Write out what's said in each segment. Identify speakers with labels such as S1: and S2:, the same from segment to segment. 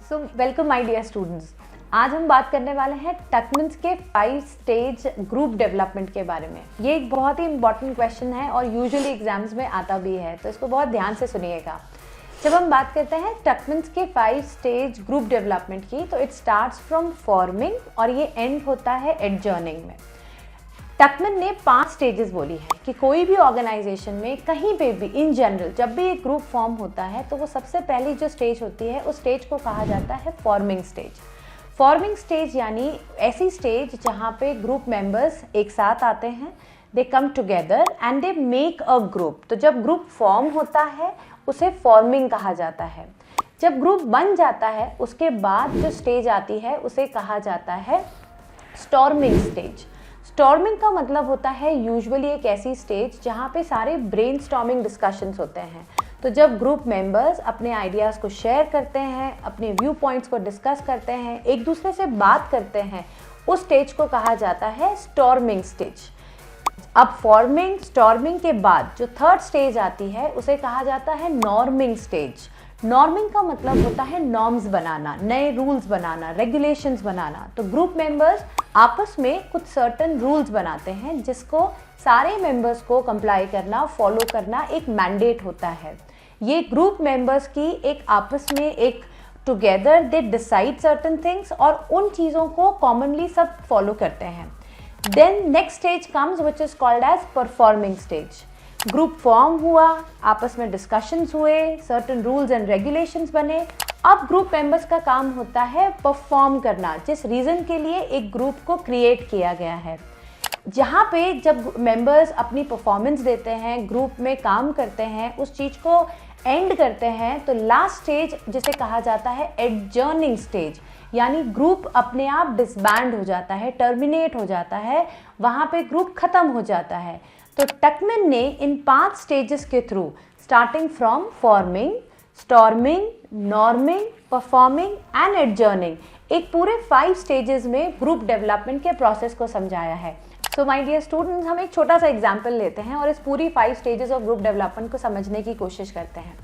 S1: So welcome my dear students. आज हम बात करने वाले हैं टकमन्स के 5 स्टेज ग्रुप डेवलपमेंट के बारे में। ये एक बहुत ही इंपॉर्टेंट क्वेश्चन है और यूजुअली एग्जाम्स में आता भी है, तो इसको बहुत ध्यान से सुनिएगा। जब हम बात करते हैं टकमन्स के 5 स्टेज ग्रुप डेवलपमेंट की, तो इट स्टार्ट्स फ्रॉम फॉर्मिंग और ये एंड होता है एडजर्निंग में। टकमन ने 5 स्टेजेस बोली है कि कोई भी ऑर्गेनाइजेशन में कहीं पे भी इन जनरल जब भी एक ग्रुप फॉर्म होता है तो वो सबसे पहली जो स्टेज होती है उस स्टेज को कहा जाता है फॉर्मिंग स्टेज। फॉर्मिंग स्टेज यानी ऐसी स्टेज जहाँ पे ग्रुप मेंबर्स एक साथ आते हैं, they come together and they make a group. तो जब ग्रुप फॉर्म होता है उसे फॉर्मिंग कहा जाता है। जब ग्रुप बन जाता है उसके बाद जो स्टेज आती है उसे कहा जाता है स्टॉर्मिंग स्टेज। स्टॉर्मिंग का मतलब होता है यूजुअली एक ऐसी स्टेज जहाँ पे सारे ब्रेनस्टॉर्मिंग डिस्कशंस होते हैं। तो जब ग्रुप मेंबर्स अपने आइडियाज़ को शेयर करते हैं, अपने व्यू पॉइंट्स को डिस्कस करते हैं, एक दूसरे से बात करते हैं, उस स्टेज को कहा जाता है स्टॉर्मिंग स्टेज। अब फॉर्मिंग स्टॉर्मिंग के बाद जो थर्ड स्टेज आती है उसे कहा जाता है नॉर्मिंग स्टेज। नॉर्मिंग का मतलब होता है नॉर्म्स बनाना, नए रूल्स बनाना, रेगुलेशंस बनाना। तो ग्रुप मेंबर्स आपस में कुछ सर्टेन रूल्स बनाते हैं जिसको सारे मेंबर्स को कंप्लाई करना, फॉलो करना एक मैंडेट होता है। ये ग्रुप मेंबर्स की एक आपस में एक together they decide certain things और उन चीज़ों को कॉमनली सब फॉलो करते हैं। Then next stage comes which is called as performing stage. Group form हुआ, आपस में डिस्कशंस हुए, सर्टेन रूल्स एंड रेगुलेशंस बने। अब ग्रुप मेंबर्स का काम होता है परफॉर्म करना, जिस रीज़न के लिए एक ग्रुप को क्रिएट किया गया है। जहाँ पे जब मेंबर्स अपनी परफॉर्मेंस देते हैं, ग्रुप में काम करते हैं, उस चीज़ को एंड करते हैं, तो लास्ट स्टेज जिसे कहा जाता है एडजर्निंग स्टेज, यानी ग्रुप अपने आप डिसबैंड हो जाता है, टर्मिनेट हो जाता है, वहाँ पे ग्रुप ख़त्म हो जाता है। तो टकमन ने इन 5 स्टेजेस के through starting from forming, storming, norming, performing and एडजर्निंग एक पूरे 5 स्टेजेस में ग्रुप डेवलपमेंट के प्रोसेस को समझाया है। सो माय डियर स्टूडेंट्स, हम एक छोटा सा एग्जाम्पल लेते हैं और इस पूरी 5 स्टेजेस ऑफ ग्रुप डेवलपमेंट को समझने की कोशिश करते हैं।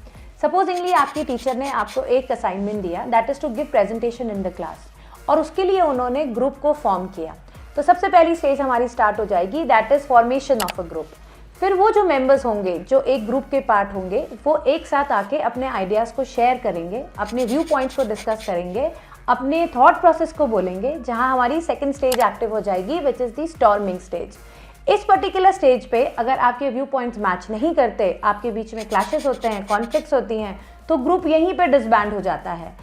S1: सपोजिंगली आपकी टीचर ने आपको एक असाइनमेंट दिया, that is to give presentation in the class, और उसके लिए उन्होंने ग्रुप को फॉर्म किया। तो सबसे पहली स्टेज हमारी स्टार्ट हो जाएगी, that is formation of a group. फिर वो जो मेंबर्स होंगे जो एक ग्रुप के पार्ट होंगे वो एक साथ आके अपने आइडियाज़ को शेयर करेंगे, अपने व्यू पॉइंट्स को डिस्कस करेंगे, अपने थॉट प्रोसेस को बोलेंगे, जहां हमारी सेकंड स्टेज एक्टिव हो जाएगी which is the storming stage. इस पर्टिकुलर स्टेज पे अगर आपके व्यू पॉइंट्स मैच नहीं करते, आपके बीच में क्लैशेस होते हैं, कॉन्फ्लिक्ट्स होती हैं, तो ग्रुप यहीं पे डिसबैंड हो जाता है।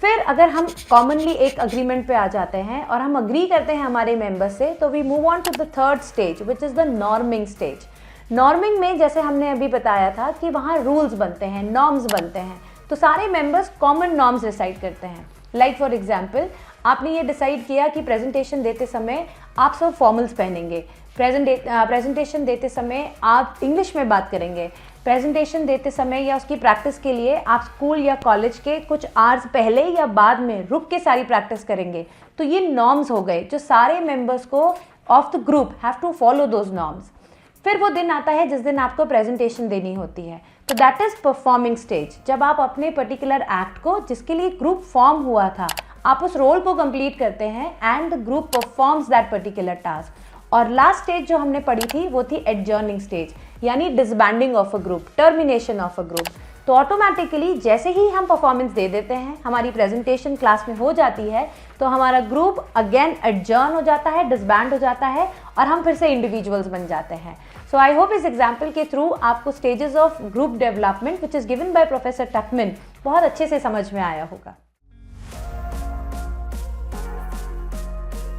S1: फिर अगर हम कॉमनली एक अग्रीमेंट पे आ जाते हैं और हम अग्री करते हैं हमारे मेंबर्स से, तो we move on to the third stage which is the norming stage. Norming में जैसे हमने अभी बताया था कि वहाँ रूल्स बनते हैं, नॉर्म्स बनते हैं, तो सारे मेंबर्स कॉमन नॉर्म्स डिसाइड करते हैं। लाइक फॉर एग्जांपल, आपने ये डिसाइड किया कि प्रेजेंटेशन देते समय आप सब फॉर्मल्स पहनेंगे, प्रेजेंटेशन देते समय आप इंग्लिश में बात करेंगे, प्रेजेंटेशन देते समय या उसकी प्रैक्टिस के लिए आप स्कूल या कॉलेज के कुछ आवर्स पहले या बाद में रुक के सारी प्रैक्टिस करेंगे। तो ये नॉर्म्स हो गए जो सारे मेंबर्स को of the group have to follow those norms. फिर वो दिन आता है जिस दिन आपको प्रेजेंटेशन देनी होती है, तो दैट इज परफॉर्मिंग स्टेज। जब आप अपने पर्टिकुलर एक्ट को जिसके लिए ग्रुप फॉर्म हुआ था, आप उस रोल को कंप्लीट करते हैं and the group performs that particular task. और लास्ट स्टेज जो हमने पढ़ी थी वो थी एडजर्निंग स्टेज, यानी disbanding of a group, termination of a group. तो ऑटोमेटिकली जैसे ही हम परफॉर्मेंस दे देते हैं, हमारी प्रेजेंटेशन क्लास में हो जाती है, तो हमारा ग्रुप अगेन एडजर्न हो जाता है, डिसबैंड हो जाता है और हम फिर से इंडिविजुअल्स बन जाते हैं। सो आई होप इस एग्जाम्पल के थ्रू आपको stages of group development which is given by professor Tuckman बहुत अच्छे से समझ में आया होगा।